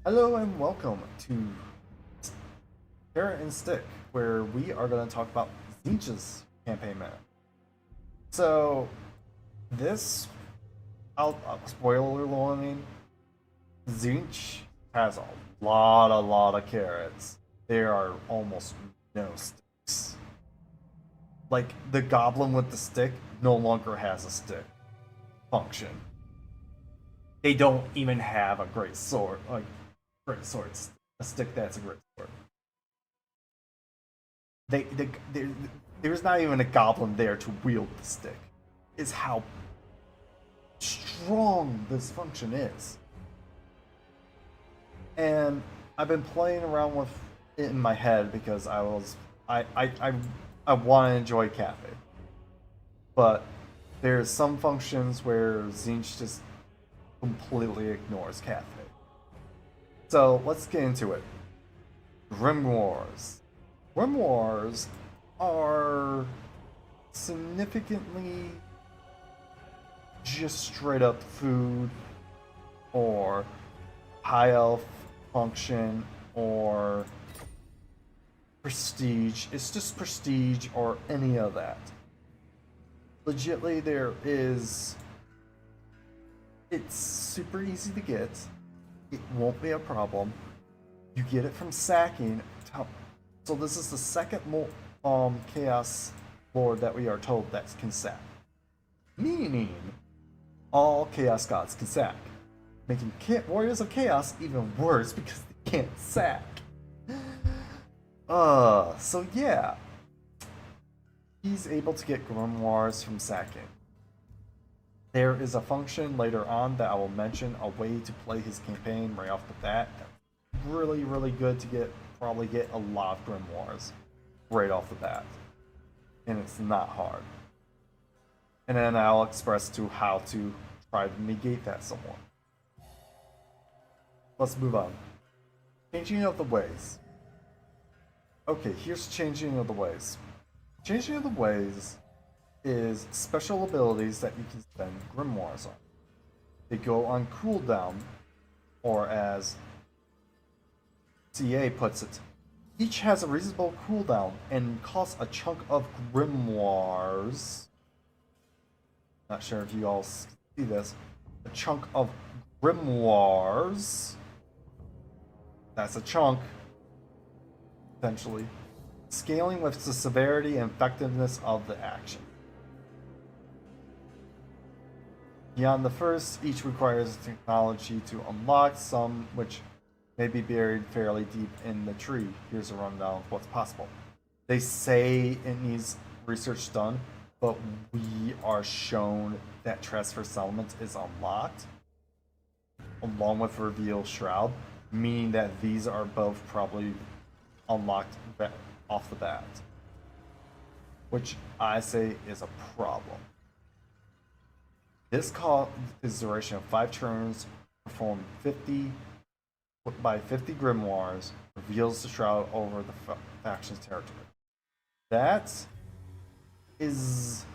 Hello and welcome to Carrot and Stick, where we are going to talk about Tzeentch's campaign meta. So, this, I'll spoiler warning, Tzeentch has a lot of carrots. There are almost no sticks. Like, the goblin with the stick no longer has a stick function. They don't even have a great sword, great swords, a stick that's a great sword. They there's not even a goblin there to wield the stick. Is how strong this function is. And I've been playing around with it in my head because I want to enjoy cafe, but there's some functions where Tzeentch just completely ignores cafe. So let's get into it. Grimoires. Grimoires are significantly just straight up food or high elf function or prestige. It's just prestige or any of that. Legitly, it's super easy to get. It won't be a problem. You get it from sacking. So this is the second chaos lord that we are told that can sack, meaning all chaos gods can sack, making warriors of chaos even worse because they can't sack. So yeah, he's able to get grimoires from sacking. There is a function later on that I will mention, a way to play his campaign right off the bat. Really good to probably get a lot of grimoires right off the bat. And it's not hard. And then I'll express to how to try to negate that somewhat. Let's move on. Changing of the ways. Okay, here's changing of the ways. Changing of the ways is special abilities that you can spend grimoires on. They go on cooldown, or as CA puts it, each has a reasonable cooldown and costs a chunk of grimoires. Not sure if you all see this. A chunk of grimoires. That's a chunk, essentially. Scaling with the severity and effectiveness of the action. Beyond the first, each requires technology to unlock, some which may be buried fairly deep in the tree. Here's a rundown of what's possible. They say it needs research done, but we are shown that Transfer Settlement is unlocked, along with Reveal Shroud, meaning that these are both probably unlocked off the bat, which I say is a problem. This call is duration of 5 turns, perform 50 by 50 grimoires, reveals the shroud over the faction's territory. That is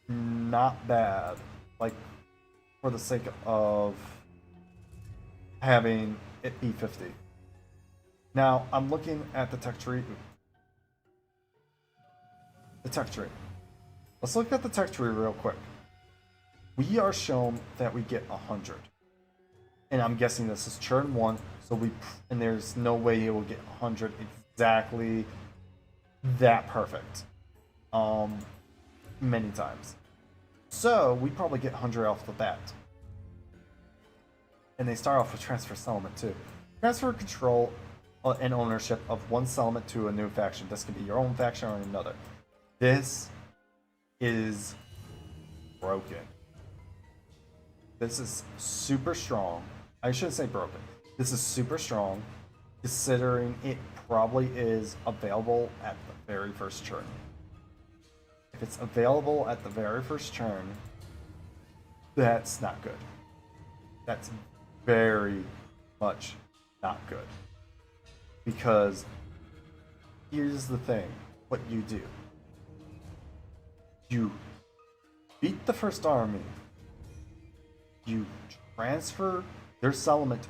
not bad, like, for the sake of having it be 50. Now, I'm looking at the tech tree. The tech tree. Let's look at the tech tree real quick. We are shown that we get 100. And I'm guessing this is turn 1, and there's no way it will get 100 exactly that perfect. Many times. So, we probably get 100 off the bat. And they start off with transfer settlement too. Transfer control and ownership of one settlement to a new faction. This can be your own faction or another. This is broken. This is super strong. I shouldn't say broken. This is super strong, considering it probably is available at the very first turn. If it's available at the very first turn, that's not good. That's very much not good. Because here's the thing, what you do. You beat the first army. You transfer their settlement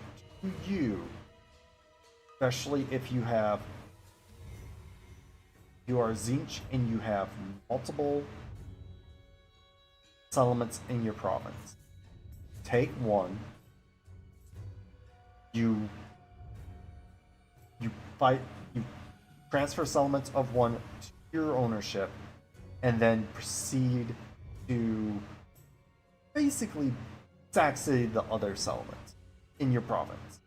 you, especially if you are Tzeentch and you have multiple settlements in your province. Take one. You fight. You transfer settlements of one to your ownership, and then proceed to basically taxate the other settlements in your province.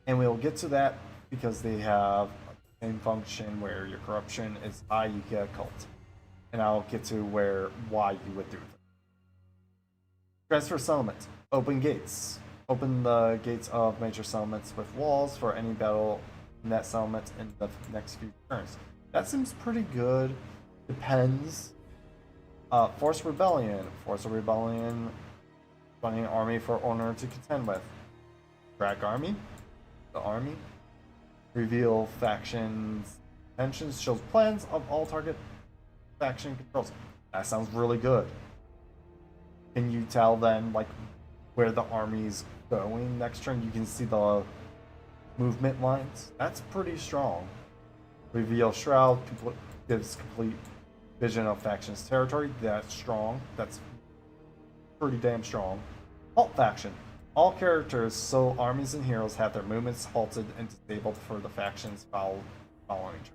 And we'll get to that because they have the same function where your corruption is high, you get a cult. And I'll get to why you would do that. Transfer settlements. Open gates. Open the gates of major settlements with walls for any battle in that settlement in the next few turns. That seems pretty good. Depends. Force rebellion. Force a rebellion. Running an army for owner to contend with. Drag army. The army. Reveal factions. Tensions shows plans of all target faction controls. That sounds really good. Can you tell then, like, where the army's going next turn? You can see the movement lines. That's pretty strong. Reveal shroud gives complete vision of faction's territory. That's strong. That's pretty damn strong. Halt faction. All characters, so armies and heroes, have their movements halted and disabled for the factions following turn.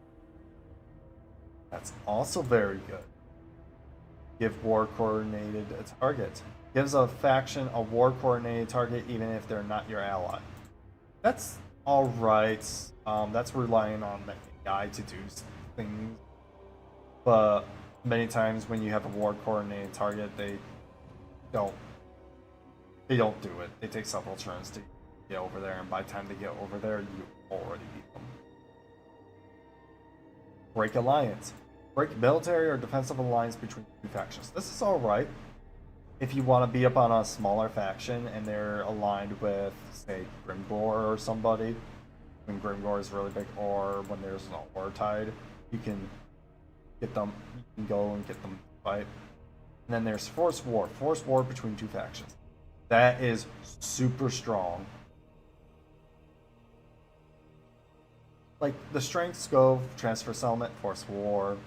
That's also very good. Give war coordinated a target. Gives a faction a war coordinated target even if they're not your ally. That's alright. That's relying on the AI to do things. But many times when you have a war coordinated target, they don't do it. They take several turns to get over there, and by the time they get over there, you already beat them. Break alliance. Break military or defensive alliance between two factions. This is alright if you want to be up on a smaller faction and they're aligned with, say, Grimgor or somebody. When Grimgor is really big, or when there's an war tide, you can get them. You can go and get them to fight. And then there's force war. Force war between two factions. That is super strong. Like the strength scope, transfer settlement, force war.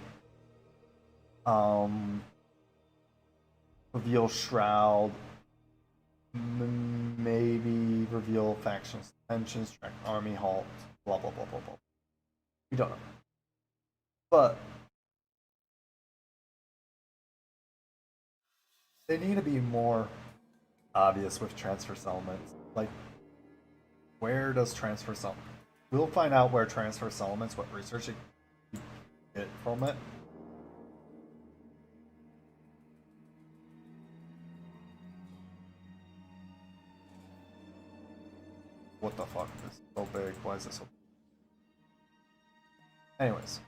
Reveal shroud, maybe reveal factions, tensions, track army halt, blah blah blah blah blah. We don't know, but they need to be more obvious with transfer settlements. Like, where does transfer settlement? We'll find out where transfer settlements, what research you get from it. What the fuck? This is so big. Why is this so big? Anyways.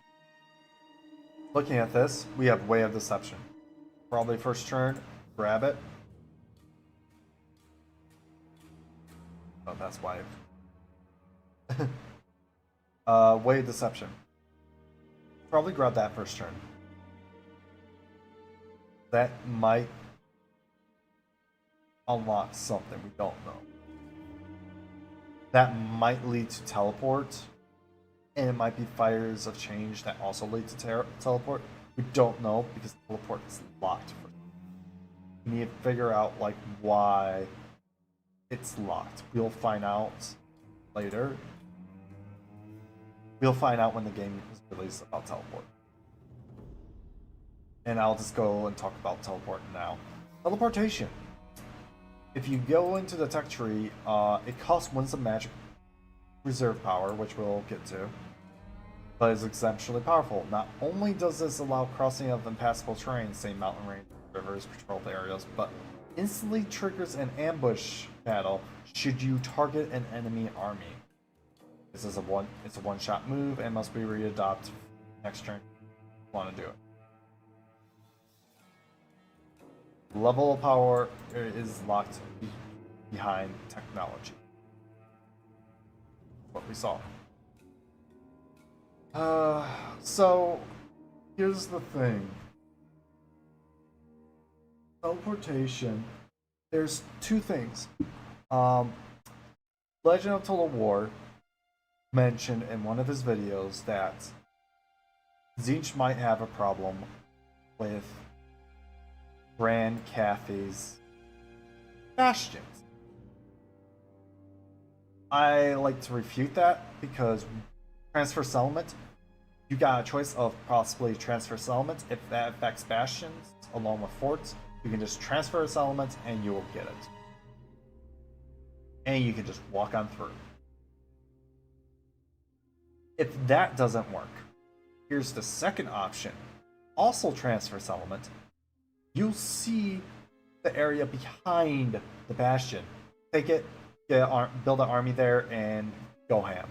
Looking at this, we have Way of Deception. Probably first turn, grab it. Oh, that's why. Way of Deception. Probably grab that first turn. That might unlock something, we don't know. That might lead to teleport, and it might be Fires of Change that also lead to teleport. We don't know because teleport is locked. We need to figure out like why it's locked. We'll find out later. We'll find out when the game is released about teleport. And I'll just go and talk about teleport now. Teleportation. If you go into the tech tree, it costs once of magic reserve power, which we'll get to, but is exceptionally powerful. Not only does this allow crossing of impassable terrain, say mountain range, rivers, patrolled areas, but instantly triggers an ambush battle should you target an enemy army. This is it's a one-shot move and must be readopted next turn if you want to do it. Level of power is locked behind technology. What we saw. So here's the thing. Teleportation. There's two things. Let's Legend of Total War mentioned in one of his videos that Tzeentch might have a problem with Grand Cathay's bastions. I like to refute that because transfer settlement, you got a choice of possibly transfer settlement. If that affects bastions along with forts, you can just transfer a settlement and you will get it. And you can just walk on through. If that doesn't work, here's the second option. Also transfer settlement. You'll see the area behind the bastion. Take it, build an army there, and go ham.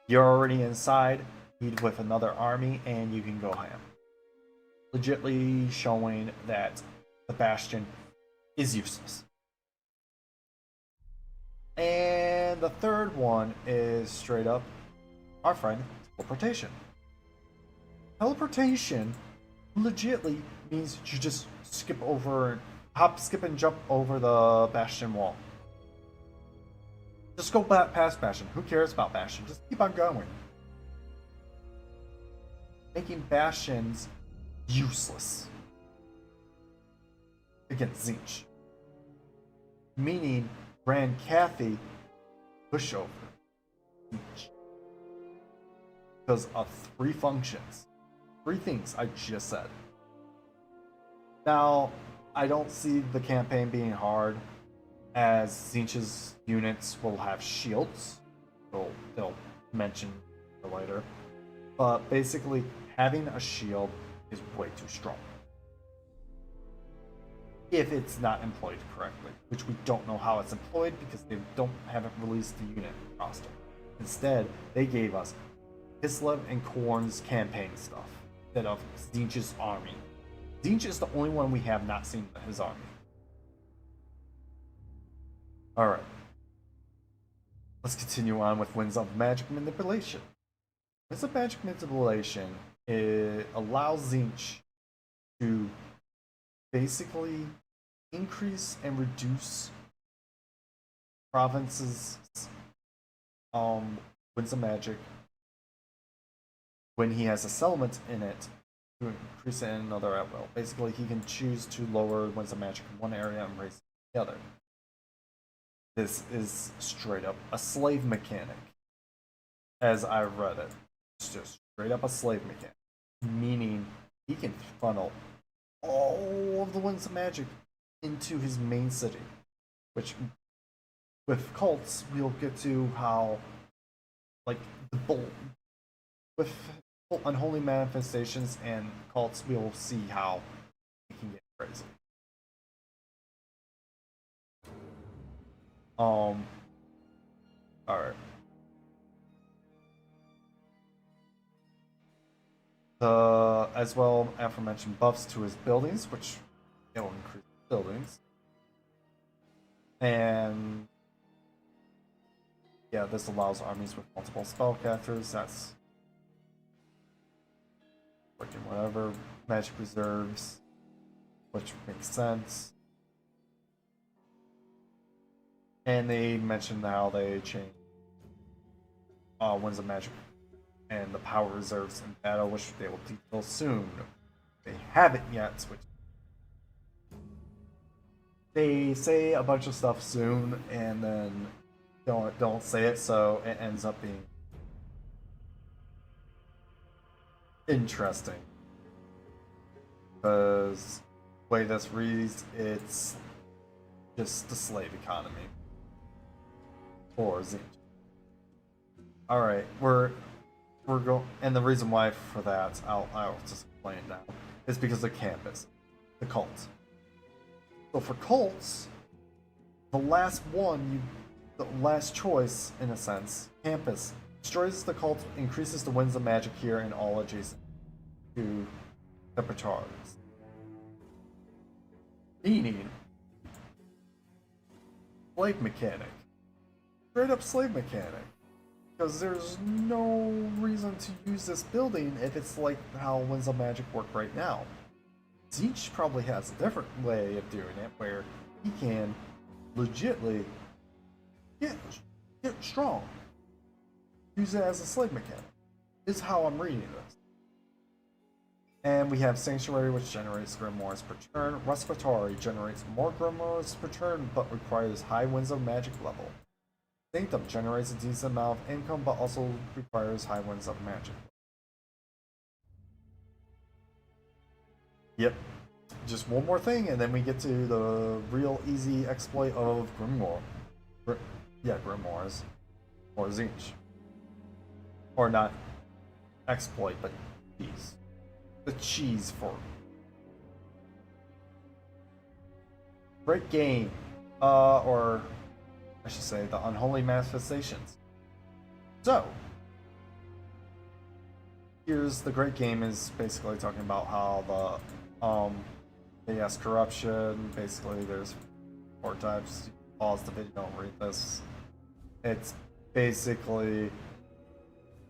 You're already inside, meet with another army, and you can go ham. Legitly showing that the bastion is useless. And the third one is straight up our friend teleportation. Teleportation legitly means you just hop, skip, and jump over the bastion wall. Just go past bastion. Who cares about bastion? Just keep on going. Making bastions useless against Tzeentch. Meaning Grand Cathay push over Tzeentch. Because of three functions. Three things I just said. Now, I don't see the campaign being hard, as Tzeentch's units will have shields. They'll mention later. But basically, having a shield is way too strong. If it's not employed correctly, which we don't know how it's employed because they haven't released the unit roster. Instead, they gave us Kislev and Khorne's campaign stuff instead of Tzeentch's army. Tzeentch is the only one we have not seen his army. Alright. Let's continue on with Winds of Magic Manipulation. Winds of Magic Manipulation, it allows Tzeentch to basically increase and reduce provinces' Winds of Magic when he has a settlement in it to increase it in another at will. Basically, he can choose to lower Winds of Magic in one area and raise it in the other. This is straight up a slave mechanic, as I read it. It's just straight up a slave mechanic, meaning he can funnel all of the Winds of Magic into his main city, which with cults we'll get to how, like, with unholy manifestations and cults we'll see how it can get crazy. Alright. As well, aforementioned buffs to his buildings, which will increase buildings. And yeah, this allows armies with multiple spellcasters. That's freaking whatever. Magic reserves, which makes sense. And they mentioned how they changed Winds of Magic and the power reserves in battle, which they will detail soon. They haven't yet, which they say a bunch of stuff soon and then don't say it, so it ends up being interesting. Because the way this reads, it's just the slave economy. Or Tzeentch. Alright, we're going, and the reason why for that, I'll just explain now, is because of campus, the cult. So for cults, the last choice, in a sense, campus, destroys the cult, increases the Winds of Magic here and all adjacent to repertoires. Meaning, slave mechanic. Straight up slave mechanic. Because there's no reason to use this building if it's like how Winds of Magic work right now. Tzeentch probably has a different way of doing it, where he can legitly get, get strong. Use it as a slave mechanic. Is how I'm reading this. And we have Sanctuary, which generates grimoires per turn. Respiratory generates more grimoires per turn, but requires high winds of magic level. Sanctum generates a decent amount of income, but also requires high winds of magic. Yep. Just one more thing, and then we get to the real easy exploit of Grimoire. Grimoires. Or Tzeentch. Or not exploit, but cheese. The cheese for great game. Or I should say the unholy manifestations. So here's the great game is basically talking about how the chaos corruption, basically there's 4 types. Pause the video, don't read this. It's basically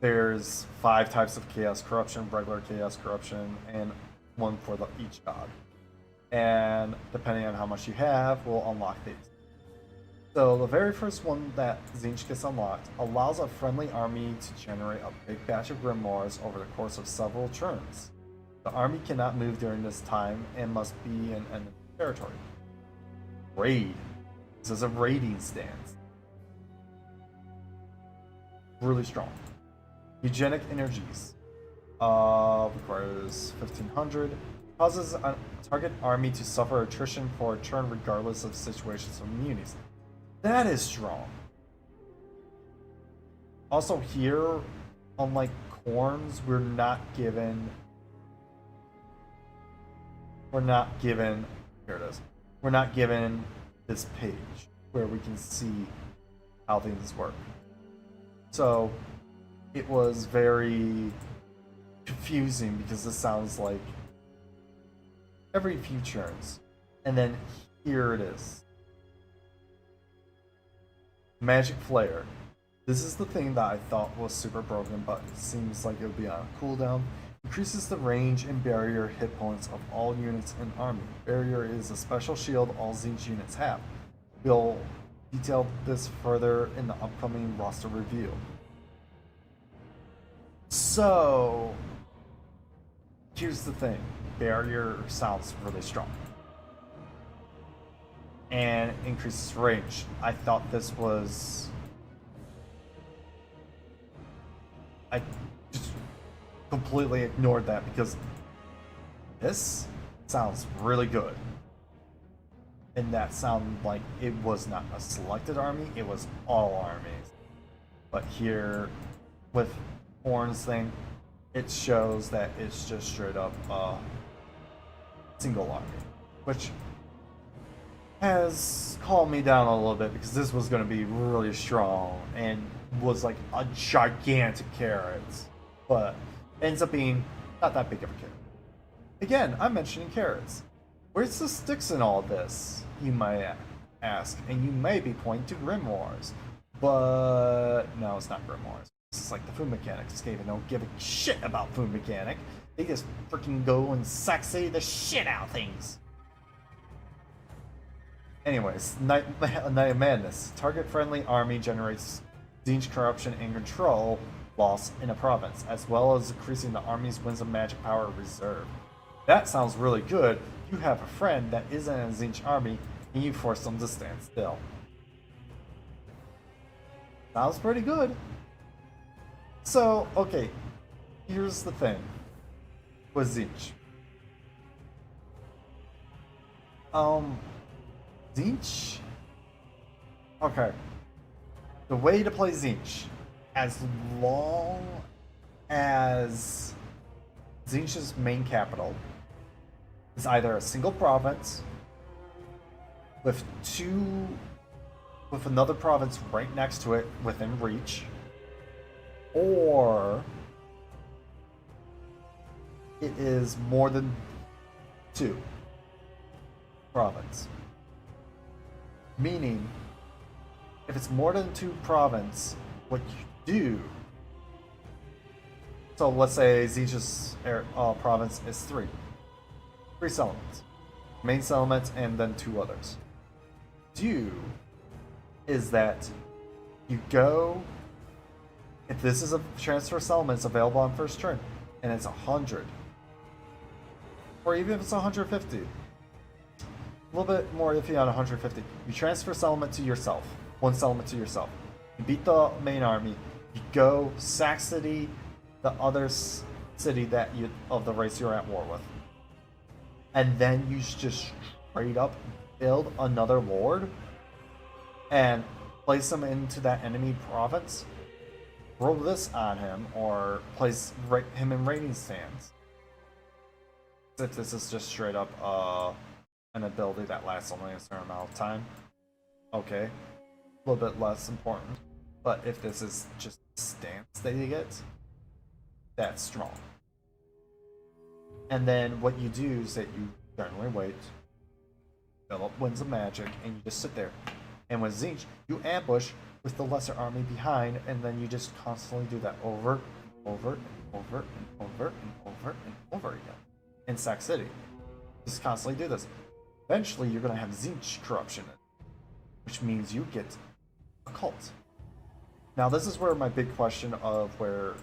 there's 5 types of chaos corruption, regular chaos corruption, and 1 for each god. And depending on how much you have, we'll unlock these. So the very first one that Tzeentch gets unlocked allows a friendly army to generate a big batch of grimoires over the course of several turns. The army cannot move during this time and must be in enemy territory. Raid. This is a raiding stance. Really strong. Eugenic energies. Requires 1500. Causes a target army to suffer attrition for a turn regardless of situations of immunities. That is strong. Also here, unlike Corns, we're not given, here it is. We're not given this page where we can see how things work. So it was very confusing because this sounds like every few turns. And then here it is. Magic Flare. This is the thing that I thought was super broken, but it seems like it would be on a cooldown. Increases the range and barrier hit points of all units in army. Barrier is a special shield all Tzeentch units have. We'll detail this further in the upcoming roster review. So, here's the thing. Barrier sounds really strong. And increases range. I thought this was... I just completely ignored that because this sounds really good. And that sounded like it was not a selected army, it was all armies. But here, with Horn's thing, it shows that it's just straight up a single army. Which has calmed me down a little bit because this was going to be really strong and was like a gigantic carrot. But ends up being not that big of a carrot. Again, I'm mentioning carrots. Where's the sticks in all this, you might ask, and you may be pointing to grimoires. But no, it's not grimoires. It's like the food mechanics game and don't give a shit about food mechanic. They just freaking go and sexy the shit out of things. Anyways, Night of Madness. Target-friendly army generates Tzeentch corruption and control loss in a province, as well as increasing the army's winds of magic power reserve. That sounds really good. You have a friend that isn't in a Tzeentch army, and you force them to stand still. Sounds pretty good. So, okay, here's the thing with Tzeentch. Tzeentch? Okay. The way to play Tzeentch, as long as Tzeentch's main capital is either a single province with another province right next to it within reach, or it is more than 2 province. Meaning, if it's more than 2 province, what you do, so let's say Tzeentch's province is 3 settlements, main settlements, and then 2 others. Do is that You go, if this is a transfer settlement, it's available on first turn, and it's 100. Or even if it's 150. A little bit more iffy on 150. You transfer settlement to yourself. One settlement to yourself. You beat the main army. You go sack city, the other city that you of the race you're at war with. And then you just straight up build another lord and place him into that enemy province. Throw this on him or place him in raiding stands. If this is just straight up an ability that lasts only a certain amount of time, okay, a little bit less important. But if this is just a stance that you get, that's strong. And then what you do is that you generally wait, fill up winds of magic, and you just sit there. And with Tzeentch, you ambush with the lesser army behind, and then you just constantly do that over, over, and over, and over, and over, and over again. In Sac City. Just constantly do this. Eventually, you're going to have Tzeentch corruption, which means you get a cult. Now, this is where my big question of where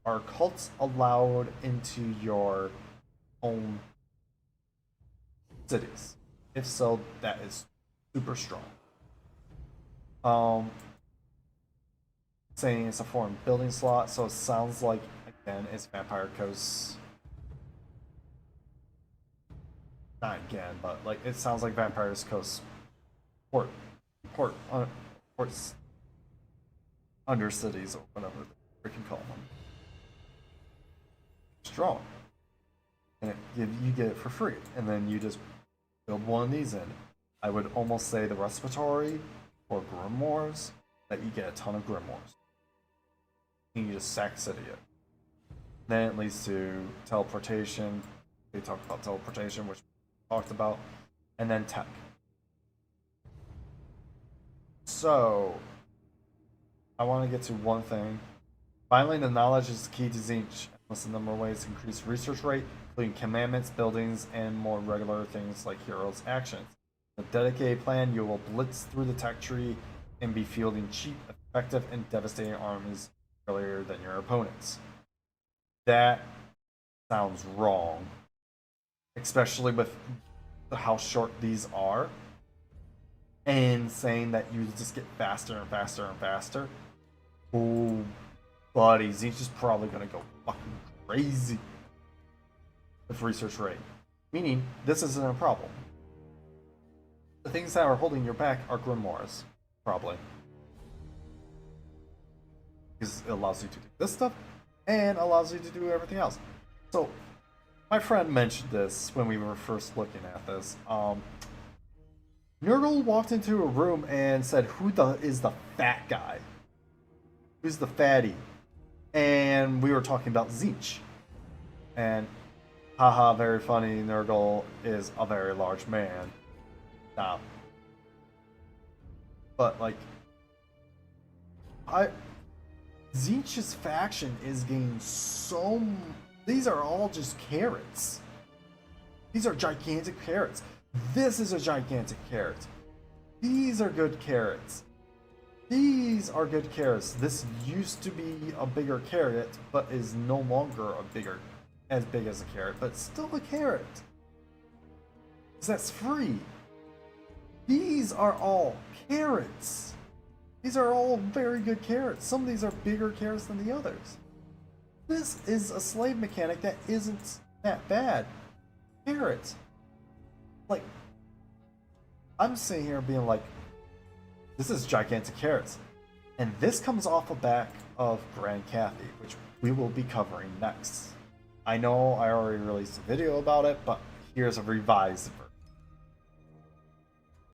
are cults allowed into your own cities? If so, that is super strong. Saying it's a foreign building slot, so it sounds like, again, it's Vampire Coast. Not again, but like it sounds like Vampire's Coast ports under cities or whatever we can call them. Strong, and you get it for free, and then you just build one of these in. I would almost say the respiratory or grimoires that you get a ton of grimoires. And you just sack city it. Then it leads to teleportation. We talked about teleportation, which talked about, and then tech. So I want to get to one thing. Finally, the knowledge is the key to Tzeentch. What's the number of ways to increase research rate, including commandments, buildings, and more regular things like heroes' actions. With a dedicated plan, you will blitz through the tech tree and be fielding cheap, effective, and devastating armies earlier than your opponents. That sounds wrong. Especially with how short these are, and saying that you just get faster and faster and faster. Oh, buddy, Tzeentch is probably gonna go fucking crazy with research rate. Meaning, this isn't a problem. The things that are holding your back are grimoires, probably. Because it allows you to do this stuff, and allows you to do everything else. So, my friend mentioned this when we were first looking at this. Nurgle walked into a room and said, "Who is the fat guy? Who's the fatty?" And we were talking about Tzeentch. And, haha, very funny, Nurgle is a very large man. Now, but like, Tzeentch's faction is getting so. These are all just carrots. These are gigantic carrots. This is a gigantic carrot. These are good carrots. These are good carrots. This used to be a bigger carrot, but is no longer as big as a carrot, but still a carrot. Because that's free. These are all carrots. These are all very good carrots. Some of these are bigger carrots than the others. This is a slave mechanic that isn't that bad. Carrots. Like, I'm sitting here being like, this is gigantic carrots. And this comes off the back of Grand Cathy, which we will be covering next. I know I already released a video about it, but here's a revised version.